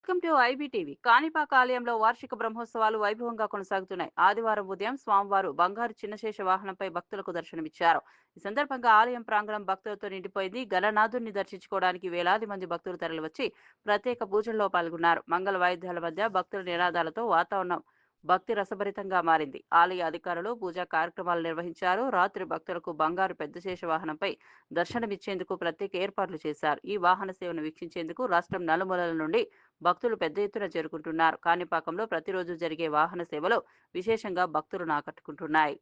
Welcome to IBTV. Kanipaka ఆలయంలో వార్షిక బ్రహ్మోత్సవాలు వైభవంగా కొనసాగుతున్నాయి. ఆదివారం ఉదయం స్వామివారు బంగారు చిన్నశేష వాహనంపై భక్తులకు దర్శనమిచ్చారు. ఈ సందర్భంగా ఆలయం ప్రాంగణం భక్తులతో నిండిపోయింది. గణనాథుని దర్శించుకోవడానికి వేలాది మంది భక్తులు తరలివచ్చి ప్రత్యేక పూజల్లో పాల్గొన్నారు. మంగళ వాయిద్యాల మధ్య భక్తుల నినాదాలతో వాతావరణం భక్తి రసభరితంగా మారింది. ఆలయ అధికారులు పూజా కార్యక్రమాలు నిర్వహించారు. రాత్రి భక్తులకు బంగారు పెద్ద శేష వాహనంపై దర్శనమిచ్చేందుకు ప్రత్యేక ఏర్పాట్లు చేశారు. ఈ వాహన సేవను వీక్షించేందుకు రాష్ట్రం నలుమూలల నుండి భక్తులు పెద్ద ఎత్తున చేరుకుంటున్నారు. కాణిపాకంలో ప్రతిరోజు జరిగే వాహన సేవలో విశేషంగా భక్తులను ఆకట్టుకుంటున్నాయి.